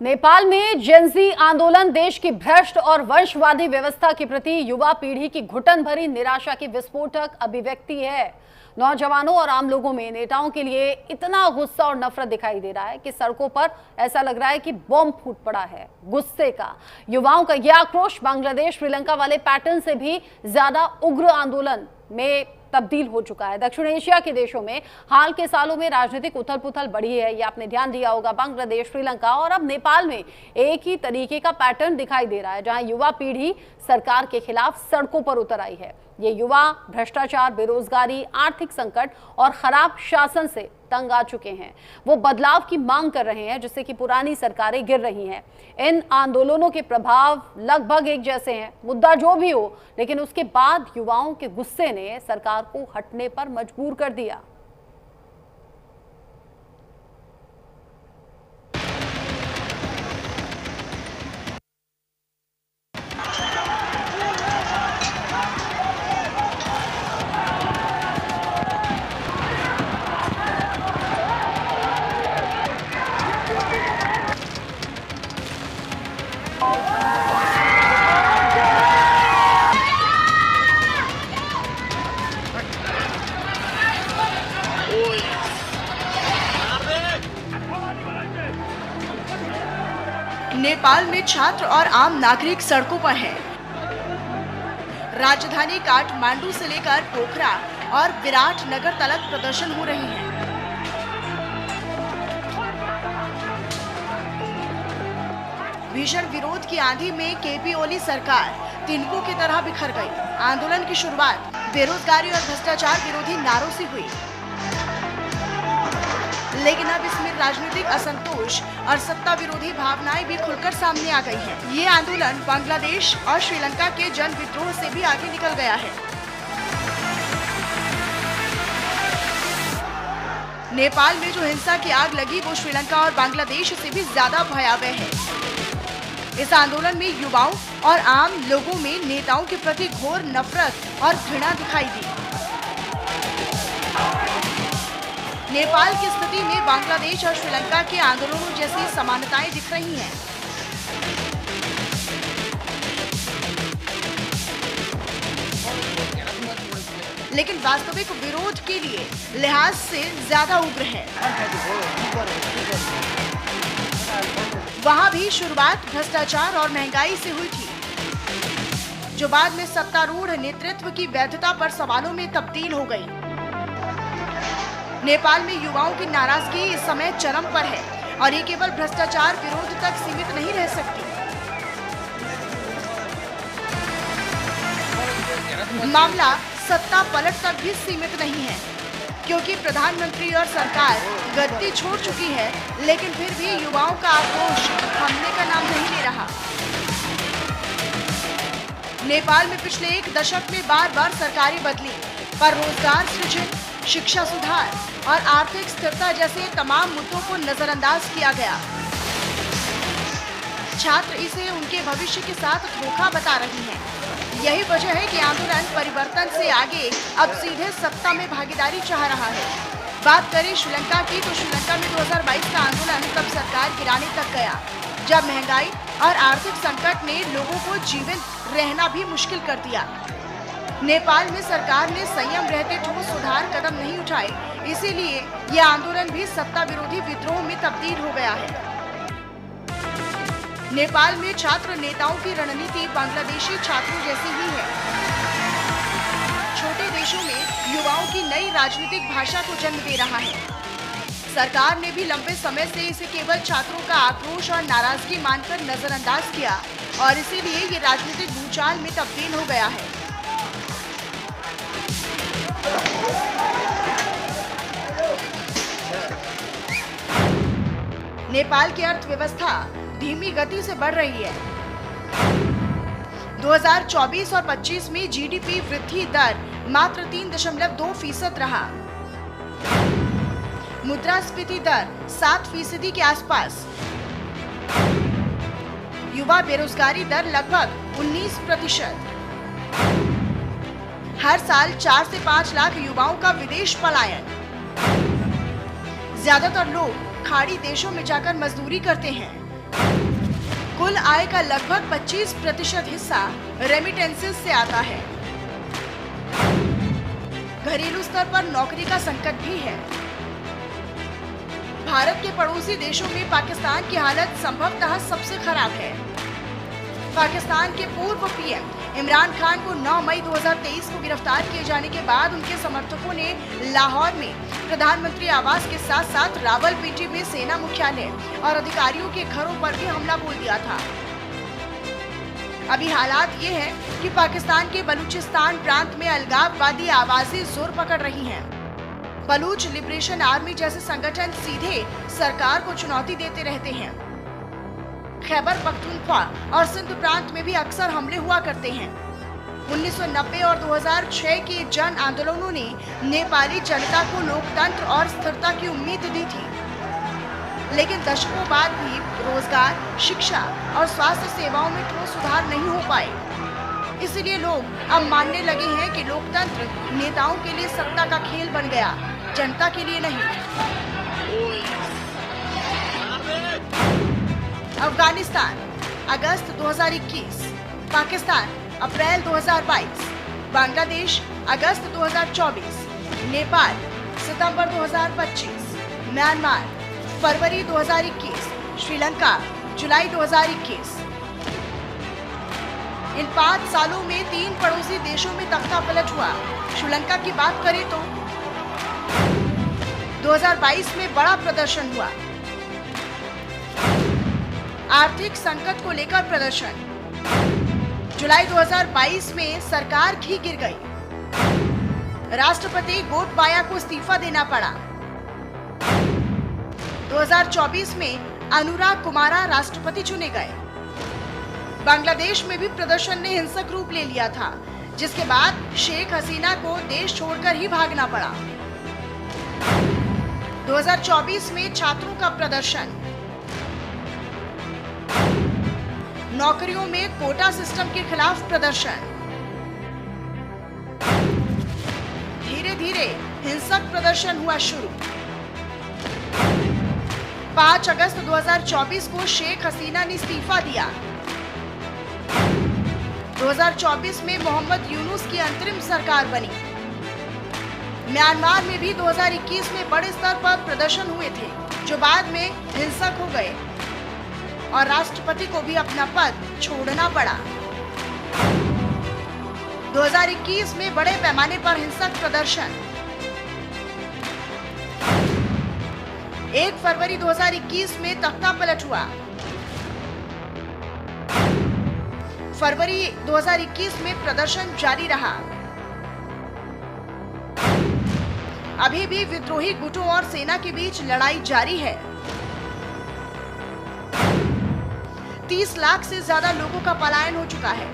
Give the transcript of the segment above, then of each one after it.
नेपाल में जेनजी आंदोलन देश की भ्रष्ट और वंशवादी व्यवस्था के प्रति युवा पीढ़ी की घुटन भरी निराशा की विस्फोटक अभिव्यक्ति है। नौजवानों और आम लोगों में नेताओं के लिए इतना गुस्सा और नफरत दिखाई दे रहा है कि सड़कों पर ऐसा लग रहा है कि बॉम्ब फूट पड़ा है। गुस्से का युवाओं का यह आक्रोश बांग्लादेश श्रीलंका वाले पैटर्न से भी ज्यादा उग्र आंदोलन में तब्दील हो चुका है। दक्षिण एशिया के देशों में हाल के सालों में राजनीतिक उथल पुथल बढ़ी है, ये आपने ध्यान दिया होगा। बांग्लादेश, श्रीलंका और अब नेपाल में एक ही तरीके का पैटर्न दिखाई दे रहा है, जहां युवा पीढ़ी सरकार के खिलाफ सड़कों पर उतर आई है। ये युवा भ्रष्टाचार, बेरोजगारी, आर्थिक संकट और खराब शासन से तंग आ चुके हैं। वो बदलाव की मांग कर रहे हैं, जिससे कि पुरानी सरकारें गिर रही हैं। इन आंदोलनों के प्रभाव लगभग एक जैसे हैं, मुद्दा जो भी हो, लेकिन उसके बाद युवाओं के गुस्से ने सरकार को हटने पर मजबूर कर दिया। नेपाल में छात्र और आम नागरिक सड़कों पर हैं। राजधानी काठमांडू से लेकर पोखरा और विराट नगर तक प्रदर्शन हो रहे हैं। भीषण विरोध की आंधी में केपी ओली सरकार तिनकों की तरह बिखर गई। आंदोलन की शुरुआत बेरोजगारी और भ्रष्टाचार विरोधी नारों से हुई, लेकिन अब इसमें राजनीतिक असंतोष और सत्ता विरोधी भावनाएं भी खुलकर सामने आ गई हैं। ये आंदोलन बांग्लादेश और श्रीलंका के जन विद्रोह से भी आगे निकल गया है। नेपाल में जो हिंसा की आग लगी वो श्रीलंका और बांग्लादेश से भी ज्यादा भयावह है। इस आंदोलन में युवाओं और आम लोगों में नेताओं के प्रति घोर नफरत और घृणा दिखाई दी। नेपाल की स्थिति में बांग्लादेश और श्रीलंका के आंदोलनों जैसी समानताएं दिख रही हैं। लेकिन वास्तविक विरोध के लिए लिहाज से ज्यादा उग्र है। वहां भी शुरुआत भ्रष्टाचार और महंगाई से हुई थी, जो बाद में सत्तारूढ़ नेतृत्व की वैधता पर सवालों में तब्दील हो गई। नेपाल में युवाओं की नाराजगी इस समय चरम पर है और ये केवल भ्रष्टाचार विरोध तक सीमित नहीं रह सकती। मामला सत्ता पलट तक भी सीमित नहीं है, क्योंकि प्रधानमंत्री और सरकार गद्दी छोड़ चुकी है, लेकिन फिर भी युवाओं का आक्रोश थमने का नाम नहीं ले रहा। नेपाल में पिछले एक दशक में बार बार सरकारें बदली, पर रोजगार सृजन, शिक्षा सुधार और आर्थिक स्थिरता जैसे तमाम मुद्दों को नजरअंदाज किया गया। छात्र इसे उनके भविष्य के साथ धोखा बता रहे हैं। यही वजह है कि आंदोलन परिवर्तन से आगे अब सीधे सत्ता में भागीदारी चाह रहा है। बात करें श्रीलंका की, तो श्रीलंका में 2022 का आंदोलन तब सरकार गिराने तक गया, जब महंगाई और आर्थिक संकट ने लोगों को जीवित रहना भी मुश्किल कर दिया। नेपाल में सरकार ने संयम रहते ठोस सुधार कदम नहीं उठाए, इसीलिए यह आंदोलन भी सत्ता विरोधी विद्रोह में तब्दील हो गया है। नेपाल में छात्र नेताओं की रणनीति बांग्लादेशी छात्रों जैसी ही है। छोटे देशों में युवाओं की नई राजनीतिक भाषा को जन्म दे रहा है। सरकार ने भी लंबे समय से इसे केवल छात्रों का आक्रोश और नाराजगी मानकर नजरअंदाज किया और इसीलिए ये राजनीतिक भूचाल में तब्दील हो गया है। नेपाल की अर्थव्यवस्था धीमी गति से बढ़ रही है। 2024 और 25 में जीडीपी वृद्धि दर मात्र 3.2% रहा। मुद्रास्फीति दर 7% के आसपास। युवा बेरोजगारी दर लगभग 19%। हर साल 4 से 5 लाख युवाओं का विदेश पलायन। ज्यादातर लोग खाड़ी देशों में जाकर मजदूरी करते हैं। कुल आय का लगभग 25% हिस्सा रेमिटेंसेस से आता है। घरेलू स्तर पर नौकरी का संकट भी है। भारत के पड़ोसी देशों में पाकिस्तान की हालत संभवतः सबसे खराब है। पाकिस्तान के पूर्व पीएम इमरान खान को 9 मई 2023 को गिरफ्तार किए जाने के बाद उनके समर्थकों ने लाहौर में प्रधानमंत्री आवास के साथ साथ रावलपिंडी में सेना मुख्यालय और अधिकारियों के घरों पर भी हमला बोल दिया था। अभी हालात ये हैं कि पाकिस्तान के बलूचिस्तान प्रांत में अलगाववादी आवाजें जोर पकड़ रही हैं। बलूच लिबरेशन आर्मी जैसे संगठन सीधे सरकार को चुनौती देते रहते हैं। खैबर पख्तूनख्वा और सिंध प्रांत में भी अक्सर हमले हुआ करते हैं। 1990 और 2006 के जन आंदोलनों ने नेपाली जनता को लोकतंत्र और स्थिरता की उम्मीद दी थी, लेकिन दशकों बाद भी रोजगार, शिक्षा और स्वास्थ्य सेवाओं में ठोस सुधार नहीं हो पाए। इसलिए लोग अब मानने लगे हैं कि लोकतंत्र नेताओं के लिए सत्ता का खेल बन गया, जनता के लिए नहीं। अफगानिस्तान अगस्त 2021, पाकिस्तान अप्रैल 2022, बांग्लादेश अगस्त 2024, नेपाल सितंबर 2025, म्यांमार फरवरी 2021, श्रीलंका जुलाई 2021। इन 5 सालों में 3 पड़ोसी देशों में तख्ता पलट हुआ। श्रीलंका की बात करें तो 2022 में बड़ा प्रदर्शन हुआ। आर्थिक संकट को लेकर प्रदर्शन। जुलाई 2022 में सरकार ही गिर गई। राष्ट्रपति गोटबाया को इस्तीफा देना पड़ा। 2024 में अनुराग कुमारा राष्ट्रपति चुने गए। बांग्लादेश में भी प्रदर्शन ने हिंसक रूप ले लिया था, जिसके बाद शेख हसीना को देश छोड़कर ही भागना पड़ा। 2024 में छात्रों का प्रदर्शन। नौकरियों में कोटा सिस्टम के खिलाफ प्रदर्शन। धीरे धीरे हिंसक प्रदर्शन हुआ शुरू। 5 अगस्त 2024 को शेख हसीना ने इस्तीफा दिया। 2024 में मोहम्मद यूनुस की अंतरिम सरकार बनी। म्यांमार में भी 2021 में बड़े स्तर पर प्रदर्शन हुए थे, जो बाद में हिंसक हो गए और राष्ट्रपति को भी अपना पद छोड़ना पड़ा। 2021 में बड़े पैमाने पर हिंसक प्रदर्शन। 1 फरवरी 2021 में तख्ता पलट हुआ। फरवरी 2021 में प्रदर्शन जारी रहा। अभी भी विद्रोही गुटों और सेना के बीच लड़ाई जारी है। 30 लाख से ज्यादा लोगों का पलायन हो चुका है।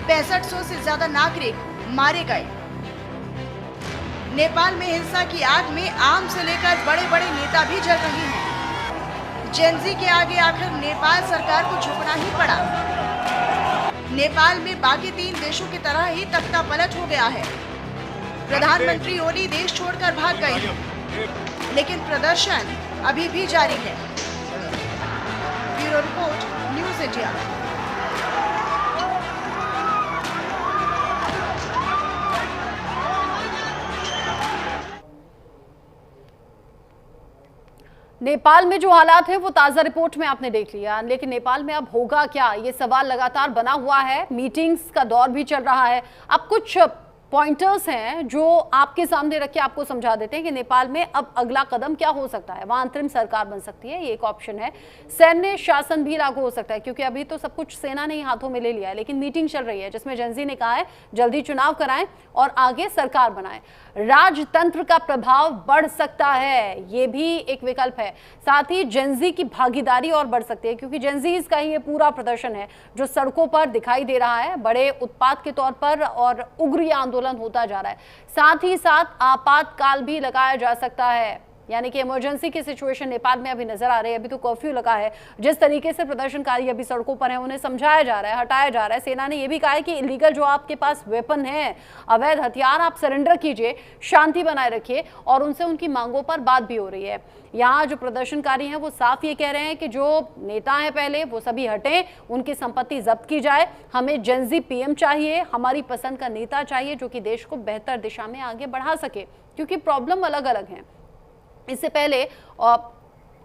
6500 से ज्यादा नागरिक मारे गए। नेपाल में हिंसा की आग में आम से लेकर बड़े बड़े नेता भी जल रहे हैं। जेनजी के आगे आखिर नेपाल सरकार को झुकना ही पड़ा। नेपाल में बाकी 3 देशों की तरह ही तख्ता पलट हो गया है। प्रधानमंत्री ओली देश छोड़कर भाग गए हैं, लेकिन प्रदर्शन अभी भी जारी है। Bureau report, news India. Nepal में जो हालात है वो ताजा रिपोर्ट में आपने देख लिया, लेकिन नेपाल में अब होगा क्या, ये सवाल लगातार बना हुआ है। मीटिंग्स का दौर भी चल रहा है। अब कुछ पॉइंटर्स हैं जो आपके सामने रख के आपको समझा देते हैं कि नेपाल में अब अगला कदम क्या हो सकता है। वहां अंतरिम सरकार बन सकती है, ये एक ऑप्शन है। सैन्य शासन भी लागू हो सकता है, क्योंकि अभी तो सब कुछ सेना ने ही हाथों में ले लिया है। लेकिन मीटिंग चल रही है जिसमें जेनजी ने कहा है जल्दी चुनाव कराएं और आगे सरकार बनाएं। राजतंत्र का प्रभाव बढ़ सकता है, ये भी एक विकल्प है। साथ ही जेनजी की भागीदारी और बढ़ सकती है, क्योंकि जेनजीज का ही ये पूरा प्रदर्शन है जो सड़कों पर दिखाई दे रहा है, बड़े उत्पात के तौर पर, और उग्र आंदोलन होता जा रहा है। साथ ही साथ आपातकाल भी लगाया जा सकता है। यानी कि इमरजेंसी की सिचुएशन नेपाल में अभी नजर आ रही है। अभी तो कर्फ्यू लगा है। जिस तरीके से प्रदर्शनकारी अभी सड़कों पर हैं, उन्हें समझाया जा रहा है, हटाया जा रहा है। सेना ने यह भी कहा है कि इलीगल जो आपके पास वेपन है, अवैध हथियार, आप सरेंडर कीजिए, शांति बनाए रखिए, और उनसे उनकी मांगों पर बात भी हो रही है। यहाँ जो प्रदर्शनकारी हैं वो साफ ये कह रहे हैं कि जो नेता हैं पहले वो सभी हटें, उनकी संपत्ति जब्त की जाए, हमें जेनजी पीएम चाहिए, हमारी पसंद का नेता चाहिए जो कि देश को बेहतर दिशा में आगे बढ़ा सके, क्योंकि प्रॉब्लम अलग अलग हैं। इससे पहले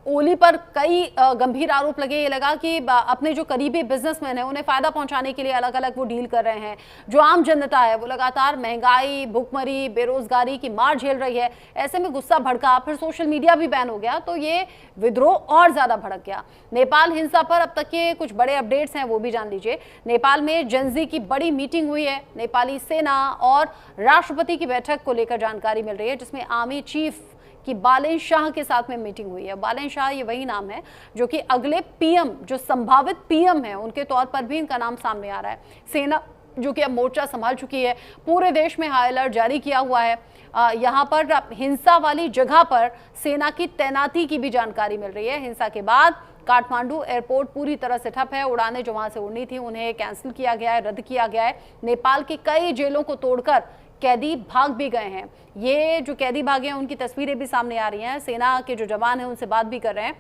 ओली पर कई गंभीर आरोप लगे। ये लगा कि अपने जो करीबी बिजनेसमैन हैं उन्हें फायदा पहुंचाने के लिए अलग अलग वो डील कर रहे हैं। जो आम जनता है वो लगातार महंगाई, भुखमरी, बेरोजगारी की मार झेल रही है। ऐसे में गुस्सा भड़का, फिर सोशल मीडिया भी बैन हो गया, तो ये विद्रोह और ज्यादा भड़क गया। नेपाल हिंसा पर अब तक के कुछ बड़े अपडेट्स हैं, वो भी जान लीजिए। नेपाल में जेनजी की बड़ी मीटिंग हुई है। नेपाली सेना और राष्ट्रपति की बैठक को लेकर जानकारी मिल रही है, जिसमें आर्मी चीफ कि बालेन शाह के साथ में मीटिंग हुई है। बालेन शाह ये वही नाम है जो कि अगले पीएम, जो संभावित पीएम है, उनके तौर पर भी इनका नाम सामने आ रहा है। सेना जो कि अब मोर्चा संभाल चुकी है, पूरे देश में हाई अलर्ट जारी किया हुआ है। यहाँ पर हिंसा वाली जगह पर सेना की तैनाती की भी जानकारी मिल रही है। हिंसा के बाद काठमांडू एयरपोर्ट पूरी तरह से ठप है। उड़ानें जो वहां से उड़नी थी उन्हें कैंसिल किया गया है, रद्द किया गया है। नेपाल की कई जेलों को तोड़कर कैदी भाग भी गए हैं। ये जो कैदी भागे हैं उनकी तस्वीरें भी सामने आ रही हैं। सेना के जो जवान हैं उनसे बात भी कर रहे हैं।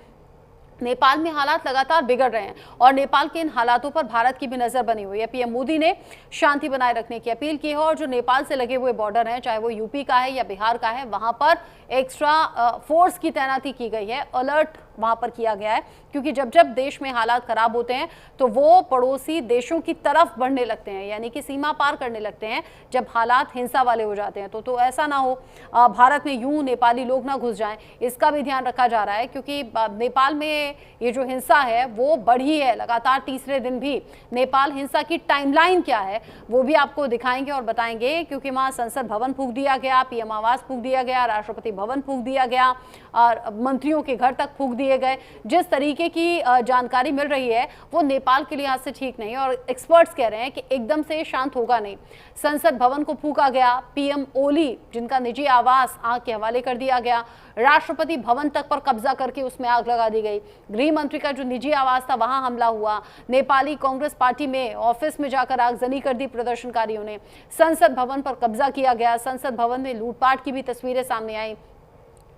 नेपाल में हालात लगातार बिगड़ रहे हैं और नेपाल के इन हालातों पर भारत की भी नजर बनी हुई है। पीएम मोदी ने शांति बनाए रखने की अपील की है और जो नेपाल से लगे हुए बॉर्डर हैं, चाहे वो यूपी का है या बिहार का है, वहां पर एक्स्ट्रा फोर्स की तैनाती की गई है, अलर्ट वहां पर किया गया है, क्योंकि जब जब देश में हालात खराब होते हैं तो वो पड़ोसी देशों की तरफ बढ़ने लगते हैं, यानी कि सीमा पार करने लगते हैं जब हालात हिंसा वाले हो जाते हैं। तो ऐसा ना हो, भारत में यूं नेपाली लोग ना घुस जाएं, इसका भी ध्यान रखा जा रहा है, क्योंकि नेपाल में ये जो हिंसा है वो बढ़ी है लगातार तीसरे दिन भी। नेपाल हिंसा की टाइमलाइन क्या है वो भी आपको दिखाएंगे और बताएंगे, क्योंकि वहां संसद भवन फूंक दिया गया, पीएम आवास फूंक दिया गया, राष्ट्रपति भवन फूंक दिया गया और मंत्रियों के घर तक फूंक दिए गए। जिस तरीके की जानकारी मिल रही है वो नेपाल के लिहाज से ठीक नहीं, और एक्सपर्ट्स कह रहे हैं कि एकदम से शांत होगा नहीं। संसद भवन को फूंका गया, पीएम ओली जिनका निजी आवास आग के हवाले कर दिया गया, राष्ट्रपति भवन तक पर कब्जा करके उसमें आग लगा दी गई, गृह मंत्री का जो निजी आवास था वहां हमला हुआ, नेपाली कांग्रेस पार्टी में ऑफिस में जाकर आगजनी कर दी प्रदर्शनकारियों ने, संसद भवन पर कब्जा किया गया, संसद भवन में लूटपाट की भी तस्वीरें सामने आई,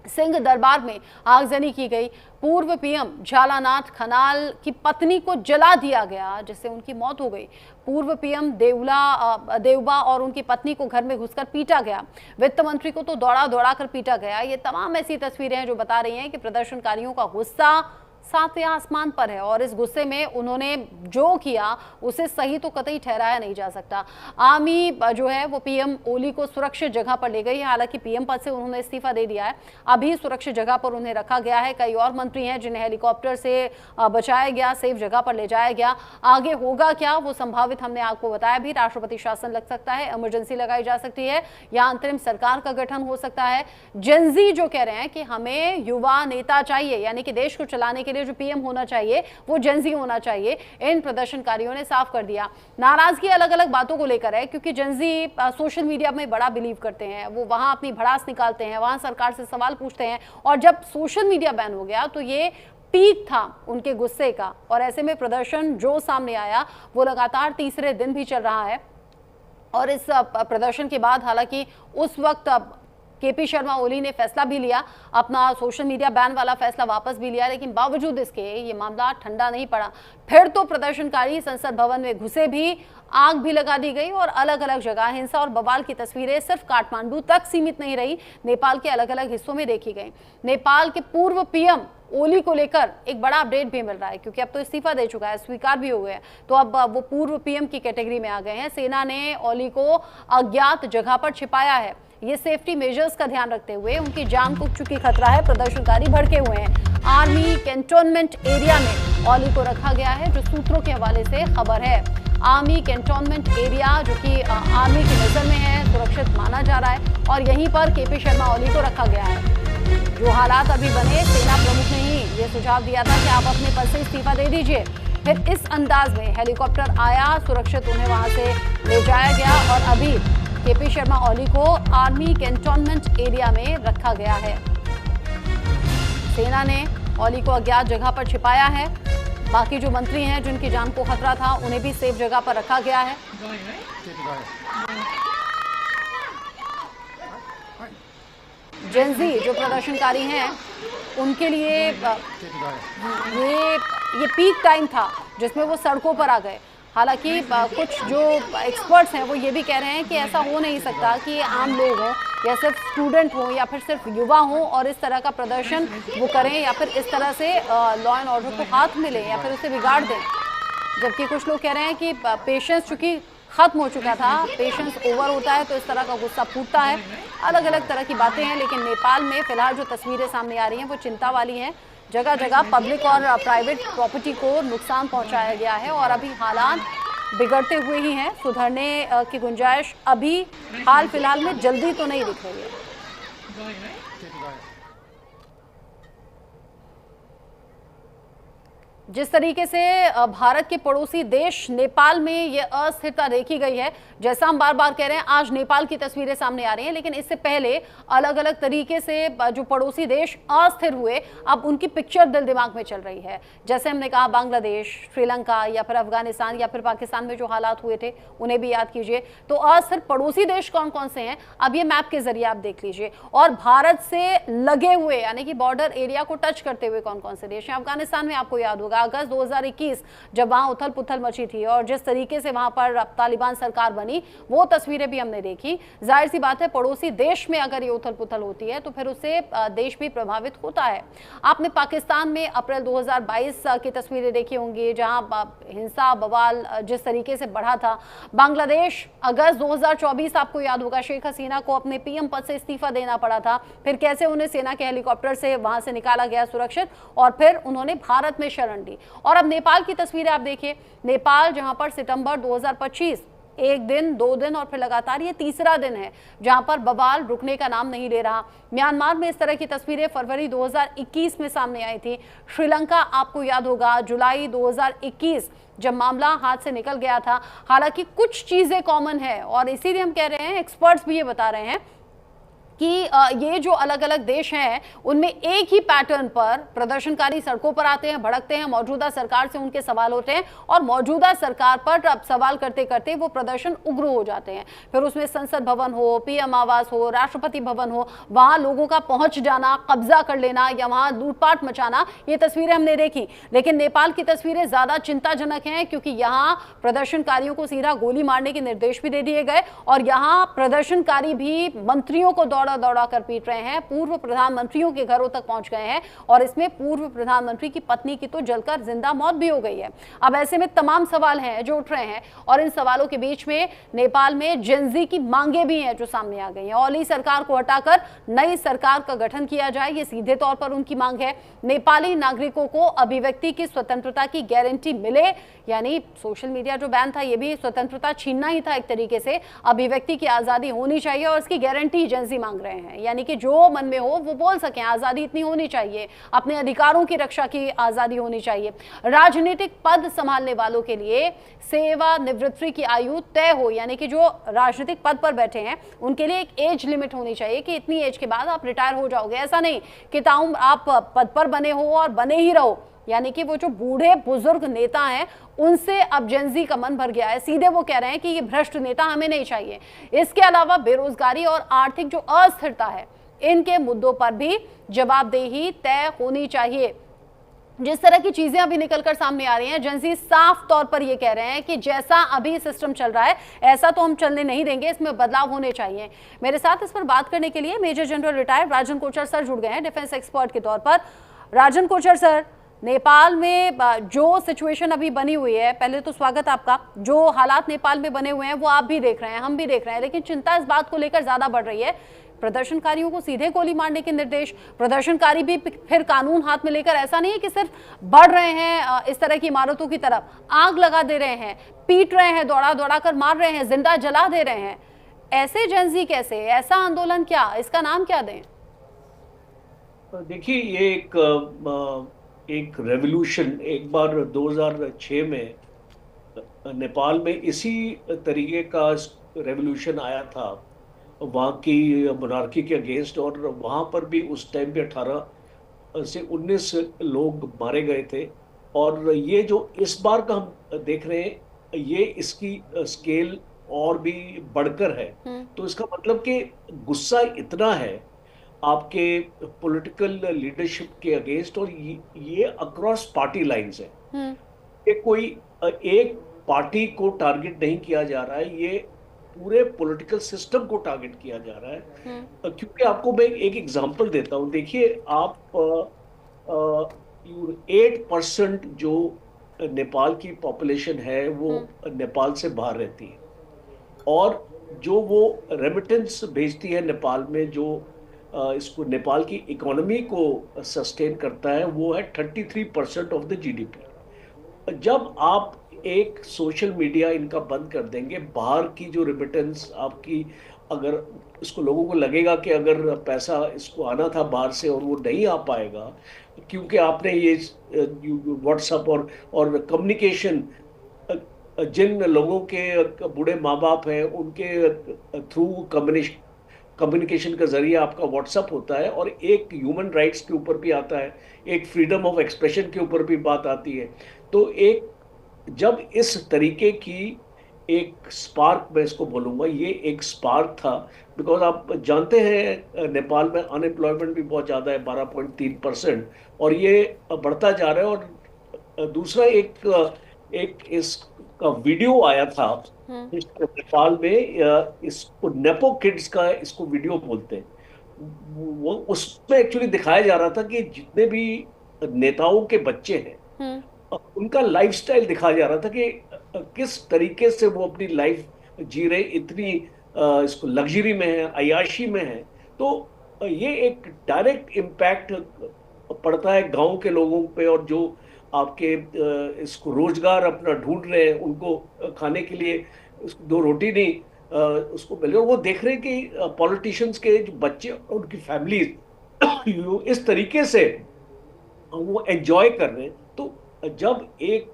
सिंह दरबार में आगजनी की गई, पूर्व पीएम झालानाथ खनाल की पत्नी को जला दिया गया जिससे उनकी मौत हो गई, पूर्व पीएम देवबा और उनकी पत्नी को घर में घुसकर पीटा गया, वित्त मंत्री को तो दौड़ा दौड़ा कर पीटा गया। ये तमाम ऐसी तस्वीरें हैं जो बता रही हैं कि प्रदर्शनकारियों का गुस्सा सातवें आसमान पर है और इस गुस्से में उन्होंने जो किया उसे सही तो कतई ठहराया नहीं जा सकता। आर्मी जो है वो पीएम ओली को सुरक्षित जगह पर ले गई, हालांकि पीएम पद से उन्होंने इस्तीफा दे दिया है, अभी सुरक्षित जगह पर उन्हें रखा गया है। कई और मंत्री हैं जिन्हें हेलीकॉप्टर से बचाया गया, सेफ जगह पर ले जाया गया। आगे होगा क्या वो संभावित हमने आपको बताया भी, राष्ट्रपति शासन लग सकता है, इमरजेंसी लगाई जा सकती है या अंतरिम सरकार का गठन हो सकता है। जेनजी जो कह रहे हैं कि हमें युवा नेता चाहिए, यानी कि देश को चलाने के लिए जो पीएम होना चाहिए वो जेनजी होना चाहिए, इन प्रदर्शनकारियों ने साफ कर दिया। नाराजगी अलग अलग बातों को लेकर है, क्योंकि जेनजी सोशल मीडिया में बड़ा बिलीव करते हैं, वो वहां अपनी भड़ास निकालते हैं, वहां सरकार से सवाल पूछते हैं, और जब सोशल मीडिया बैन हो गया तो ये पीक था उनके गुस्से का, और ऐसे में प्रदर्शन जो सामने आया वो लगातार तीसरे दिन भी चल रहा है। और इस प्रदर्शन के बाद हालांकि उस वक्त केपी शर्मा ओली ने फैसला भी लिया, अपना सोशल मीडिया बैन वाला फैसला वापस भी लिया, लेकिन बावजूद इसके ये मामला ठंडा नहीं पड़ा। फिर तो प्रदर्शनकारी संसद भवन में घुसे भी, आग भी लगा दी गई और अलग अलग जगह हिंसा और बवाल की तस्वीरें सिर्फ काठमांडू तक सीमित नहीं रही, नेपाल के अलग अलग हिस्सों में देखी गई। नेपाल के पूर्व पीएम ओली को लेकर एक बड़ा अपडेट भी मिल रहा है, क्योंकि अब तो इस्तीफा दे चुका है, स्वीकार भी हो गया, तो अब वो पूर्व पीएम की कैटेगरी में आ गए हैं। सेना ने ओली को अज्ञात जगह पर छिपाया है, ये सेफ्टी मेजर्स का ध्यान रखते हुए, उनकी जान को चुकी खतरा है, प्रदर्शनकारी भड़के हुए हैं। आर्मी कैंटोनमेंट एरिया में ओली को रखा गया है, जो सूत्रों के हवाले से खबर है। आर्मी कैंटोनमेंट एरिया जो कि आर्मी की नजर में है, सुरक्षित माना जा रहा है, और यहीं पर केपी शर्मा ओली को रखा गया है। जो हालात अभी बने, सेना प्रमुख ने ही ये सुझाव दिया था कि आप अपने पद से इस्तीफा दे दीजिए, फिर इस अंदाज में हेलीकॉप्टर आया, सुरक्षित उन्हें वहां से ले जाया गया और अभी केपी शर्मा ओली को आर्मी कैंटोनमेंट एरिया में रखा गया है। सेना ने ओली को अज्ञात जगह पर छिपाया है। बाकी जो मंत्री हैं जिनकी जान को खतरा था उन्हें भी सेफ जगह पर रखा गया है। जेनजी जो प्रदर्शनकारी हैं उनके लिए ये पीक टाइम था जिसमें वो सड़कों पर आ गए। हालांकि कुछ जो एक्सपर्ट्स हैं वो ये भी कह रहे हैं कि ऐसा हो नहीं सकता कि आम लोग हों या सिर्फ स्टूडेंट हों या फिर सिर्फ युवा हों और इस तरह का प्रदर्शन वो करें या फिर इस तरह से लॉ एंड ऑर्डर को हाथ में लें या फिर उसे बिगाड़ दें। जबकि कुछ लोग कह रहे हैं कि पेशेंस चूंकि खत्म हो चुका था, पेशेंस ओवर होता है तो इस तरह का गुस्सा फूटता है। अलग अलग तरह की बातें हैं, लेकिन नेपाल में फिलहाल जो तस्वीरें सामने आ रही हैं वो चिंता वाली हैं। जगह जगह पब्लिक और प्राइवेट प्रॉपर्टी को नुकसान पहुंचाया गया है और अभी हालात बिगड़ते हुए ही हैं। सुधरने की गुंजाइश अभी हाल फिलहाल में जल्दी तो नहीं दिख रही है। जिस तरीके से भारत के पड़ोसी देश नेपाल में ये अस्थिरता देखी गई है, जैसा हम बार बार कह रहे हैं, आज नेपाल की तस्वीरें सामने आ रही हैं, लेकिन इससे पहले अलग अलग तरीके से जो पड़ोसी देश अस्थिर हुए, अब उनकी पिक्चर दिल दिमाग में चल रही है। जैसे हमने कहा बांग्लादेश, श्रीलंका या फिर अफगानिस्तान या फिर पाकिस्तान में जो हालात हुए थे उन्हें भी याद कीजिए। तो अस्थिर पड़ोसी देश कौन कौन से हैं अब ये मैप के जरिए आप देख लीजिए। और भारत से लगे हुए यानी कि बॉर्डर एरिया को टच करते हुए कौन कौन से देश हैं। अफगानिस्तान में आपको याद होगा अगस्त 2021 जब वहां उथल पुथल मची थी और जिस तरीके से वहां पर तालिबान सरकार बनी, वो तस्वीरें भी हमने देखी। जाहिर सी बात है पड़ोसी देश में अगर ये उथल पुथल होती है तो फिर उससे देश भी प्रभावित होता है। आपने पाकिस्तान में अप्रैल 2022 की तस्वीरें देखी होंगी जहां हिंसा बवाल जिस तरीके से बढ़ा था। बांग्लादेश अगस्त 2024 आपको याद होगा शेख हसीना को अपने पीएम पद से इस्तीफा देना पड़ा था, फिर कैसे उन्हें सेना के हेलीकॉप्टर से वहां से निकाला गया सुरक्षित और फिर उन्होंने भारत में शरण ली। और अब नेपाल की तस्वीरें आप देखिए। नेपाल जहां पर सितंबर 2025 एक दिन, 2 दिन और फिर लगातार ये तीसरा दिन है जहां पर बवाल रुकने का नाम नहीं ले रहा। म्यांमार में इस तरह की तस्वीरें फरवरी 2021 में सामने आई थी। श्रीलंका आपको याद होगा जुलाई 2021 जब मामला हाथ से निकल गया था। हालांकि कुछ चीजें कॉमन है और इसीलिए हम कह रहे हैं, एक्सपर्ट्स भी ये बता रहे हैं कि ये जो अलग अलग देश हैं उनमें एक ही पैटर्न पर प्रदर्शनकारी सड़कों पर आते हैं, भड़कते हैं, मौजूदा सरकार से उनके सवाल होते हैं और मौजूदा सरकार पर अब सवाल करते करते वो प्रदर्शन उग्र हो जाते हैं। फिर उसमें संसद भवन हो, पीएम आवास हो, राष्ट्रपति भवन हो, वहां लोगों का पहुंच जाना, कब्जा कर लेना या वहां लूटपाट मचाना, ये तस्वीरें हमने देखी। लेकिन नेपाल की तस्वीरें ज्यादा चिंताजनक हैं क्योंकि यहाँ प्रदर्शनकारियों को सीधा गोली मारने के निर्देश भी दे दिए गए और यहाँ प्रदर्शनकारी भी मंत्रियों को दौड़ा कर पीट रहे हैं, पूर्व प्रधानमंत्रियों के घरों तक पहुंच गए हैं और इसमें पूर्व प्रधानमंत्री की पत्नी की तो जलकर जिंदा मौत भी हो गई है। अब ऐसे में तमाम सवाल हैं जो उठ रहे हैं और इन सवालों के बीच में नेपाल में जेनजी की मांगे भी हैं जो सामने आ गई हैं। ओली सरकार को हटाकर नई सरकार का गठन किया जाए, ये सीधे तौर पर उनकी मांग है। नेपाली नागरिकों को अभिव्यक्ति की स्वतंत्रता की गारंटी मिले, यानी सोशल मीडिया जो बैन था ये भी स्वतंत्रता छीनना ही था एक तरीके से। अभिव्यक्ति की आजादी होनी चाहिए और इसकी गारंटी जेनजी मांग रहे हैं, यानी कि जो मन में हो वो बोल सकें। आजादी इतनी होनी चाहिए, अपने अधिकारों की रक्षा की आजादी होनी चाहिए। राजनीतिक पद संभालने वालों के लिए सेवानिवृत्ति की आयु तय हो, यानी कि जो राजनीतिक पद पर बैठे हैं उनके लिए एक एज लिमिट होनी चाहिए कि इतनी एज के बाद आप रिटायर हो जाओगे। ऐसा नहीं कि ताऊं आप पद पर बने हो और बने ही रहो, यानी कि वो जो बूढ़े बुजुर्ग नेता हैं उनसे अब जेनजी का मन भर गया है। सीधे वो कह रहे हैं कि ये भ्रष्ट नेता हमें नहीं चाहिए। इसके अलावा बेरोजगारी और आर्थिक जो अस्थिरता है, इनके मुद्दों पर भी जवाबदेही तय होनी चाहिए। जिस तरह की चीजें अभी निकलकर सामने आ रही हैं, जेनजी साफ तौर पर ये कह रहे हैं कि जैसा अभी सिस्टम चल रहा है ऐसा तो हम चलने नहीं देंगे, इसमें बदलाव होने चाहिए। मेरे साथ इस पर बात करने के लिए मेजर जनरल रिटायर्ड राजन कोचर सर जुड़ गए हैं डिफेंस एक्सपर्ट के तौर पर। राजन कोचर सर, नेपाल में जो सिचुएशन अभी बनी हुई है, पहले तो स्वागत आपका। जो हालात नेपाल में बने हुए हैं वो आप भी देख रहे हैं, हम भी देख रहे हैं, लेकिन चिंता इस बात को लेकर ज्यादा बढ़ रही है। प्रदर्शनकारियों को सीधे गोली मारने के निर्देश, प्रदर्शनकारी भी फिर कानून हाथ में लेकर, ऐसा नहीं है कि सिर्फ बढ़ रहे हैं इस तरह की इमारतों की तरफ, आग लगा दे रहे हैं, पीट रहे हैं, दौड़ा दौड़ा कर मार रहे हैं, जिंदा जला दे रहे हैं। ऐसे जेनजी कैसे, ऐसा आंदोलन क्या, इसका नाम क्या दें? देखिए, ये एक रेवोल्यूशन एक बार 2006 में नेपाल में इसी तरीके का रेवोल्यूशन आया था वहाँ की मोनार्की के अगेंस्ट, और वहाँ पर भी उस टाइम पे 18 से 19 लोग मारे गए थे। और ये जो इस बार का हम देख रहे हैं, ये इसकी स्केल और भी बढ़कर है। तो इसका मतलब कि गुस्सा इतना है आपके पॉलिटिकल लीडरशिप के अगेंस्ट, और ये अक्रॉस पार्टी लाइंस है। ये कोई एक पार्टी को टारगेट नहीं किया जा रहा है, ये पूरे पॉलिटिकल सिस्टम को टारगेट किया जा रहा है। क्योंकि आपको मैं एक एग्जांपल देता हूं। देखिए, आप 8% जो नेपाल की पॉपुलेशन है वो नेपाल से बाहर रहती है, और जो वो रेमिटेंस भेजती है नेपाल में, जो इसको नेपाल की इकोनॉमी को सस्टेन करता है, वो है 33% ऑफ द जीडीपी। जब आप एक सोशल मीडिया इनका बंद कर देंगे, बाहर की जो रेमिटेंस आपकी, अगर इसको लोगों को लगेगा कि अगर पैसा इसको आना था बाहर से और वो नहीं आ पाएगा क्योंकि आपने ये व्हाट्सएप और कम्युनिकेशन, जिन लोगों के बूढ़े माँ बाप हैं उनके थ्रू कम्युनिकेशन का जरिए आपका व्हाट्सएप होता है, और एक ह्यूमन राइट्स के ऊपर भी आता है, एक फ्रीडम ऑफ एक्सप्रेशन के ऊपर भी बात आती है। तो एक जब इस तरीके की एक स्पार्क, मैं इसको बोलूँगा, ये एक स्पार्क था। बिकॉज आप जानते हैं नेपाल में अनएम्प्लॉयमेंट भी बहुत ज़्यादा है, 12.3%, और ये बढ़ता जा रहा है। और दूसरा एक इसका वीडियो आया था नेपाल में, इसको नेपो किड्स का इसको वीडियो बोलते हैं। वो उसमें एक्चुअली दिखाया जा रहा था कि जितने भी नेताओं के बच्चे हैं उनका लाइफस्टाइल दिखाया जा रहा था कि किस तरीके से वो अपनी लाइफ जी रहे, इतनी इसको लग्जरी में है, अयाशी में है। तो ये एक डायरेक्ट इम्पैक्ट पड़ता है गांव के लोगों पे, और जो आपके इसको रोजगार अपना ढूंढ रहे हैं, उनको खाने के लिए दो रोटी नहीं उसको मिले, और वो देख रहे हैं कि पॉलिटिशियंस के जो बच्चे और उनकी फैमिलीज इस तरीके से वो एंजॉय कर रहे हैं। तो जब एक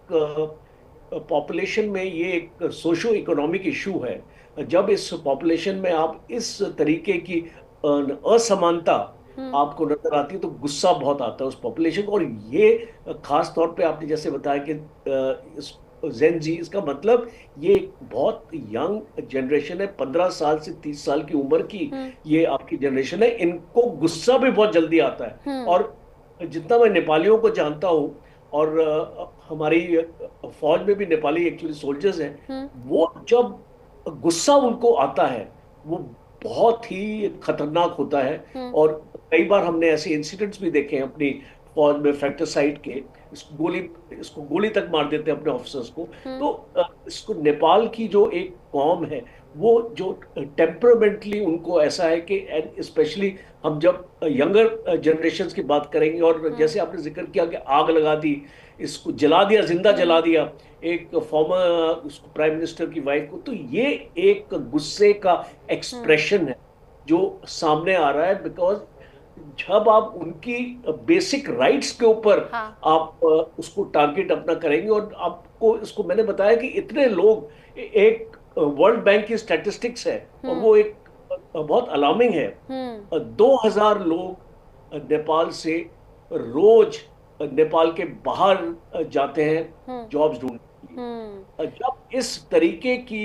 पॉपुलेशन में ये एक सोशो इकोनॉमिक इशू है, जब इस पॉपुलेशन में आप इस तरीके की असमानता आपको नजर आती है, तो गुस्सा बहुत आता है उस पॉपुलेशन को। और ये खास तौर पे आपने जैसे बताया कि जेन जी, इसका मतलब ये एक बहुत यंग जनरेशन है, 15 साल से 30 साल की उम्र की ये आपकी जनरेशन है। इनको गुस्सा भी बहुत जल्दी आता है। और जितना मैं नेपालियों को जानता हूँ, और हमारी फौज में भी नेपाली एक्चुअली सोल्जर्स हैं, वो जब गुस्सा उनको आता है वो बहुत ही खतरनाक होता है। और कई बार हमने ऐसे इंसिडेंट्स भी देखे हैं अपनी फौज में, फ्रैक्टिसाइड के, इसको गोली तक मार देते हैं अपने ऑफिसर्स को। तो इसको नेपाल की जो एक कौम है, वो जो टेम्परामेंटली उनको ऐसा है कि, स्पेशली हम जब यंगर जनरेशंस की बात करेंगे, और जैसे आपने जिक्र किया कि आग लगा दी, इसको जला दिया, जिंदा जला दिया एक फॉर्मर प्राइम मिनिस्टर की वाइफ को, तो ये एक गुस्से का एक्सप्रेशन है जो सामने आ रहा है। बिकॉज जब आप उनकी बेसिक राइट्स के ऊपर आप उसको टारगेट अपना करेंगे, और आपको इसको मैंने बताया कि इतने लोग, एक वर्ल्ड बैंक की स्टैटिस्टिक्स है और वो एक बहुत अलार्मिंग है, 2000 लोग नेपाल से रोज नेपाल के बाहर जाते हैं जॉब्स ढूंढने। जब इस तरीके की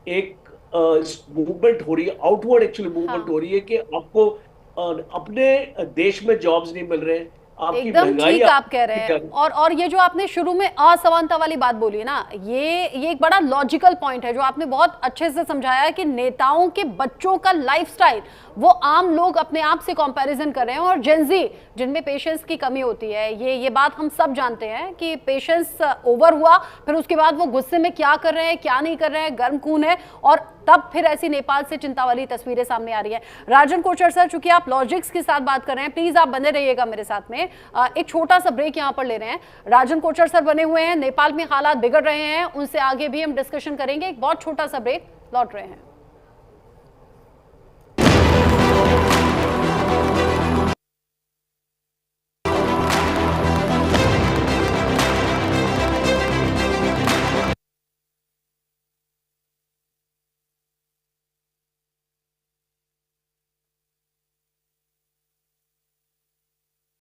एक मूवमेंट हो रही है, आउटवर्ड एक्चुअली मूवमेंट हो रही है कि आपको अपने देश में जॉब्स नहीं मिल रहे हैं, एकदम ठीक आप कह रहे हैं। और ये जो आपने शुरू में असमानता वाली बात बोली ना, ये एक बड़ा लॉजिकल पॉइंट है जो आपने बहुत अच्छे से समझाया कि नेताओं के बच्चों का लाइफस्टाइल वो आम लोग अपने आप से कंपैरिजन कर रहे हैं। और जेनजी जिनमें पेशेंस की कमी होती है, ये बात हम सब जानते हैं कि पेशेंस ओवर हुआ, फिर उसके बाद वो गुस्से में क्या कर रहे हैं क्या नहीं कर रहे हैं, गर्म खून है, और तब फिर ऐसी नेपाल से चिंता वाली तस्वीरें सामने आ रही है। राजन कोचर सर, चूंकि आप लॉजिक्स के साथ बात कर रहे हैं, प्लीज आप बने रहिएगा मेरे साथ में। एक छोटा सा ब्रेक यहां पर ले रहे हैं। राजन कोचर सर बने हुए हैं, नेपाल में हालात बिगड़ रहे हैं, उनसे आगे भी हम डिस्कशन करेंगे। एक बहुत छोटा सा ब्रेक, लौट रहे हैं।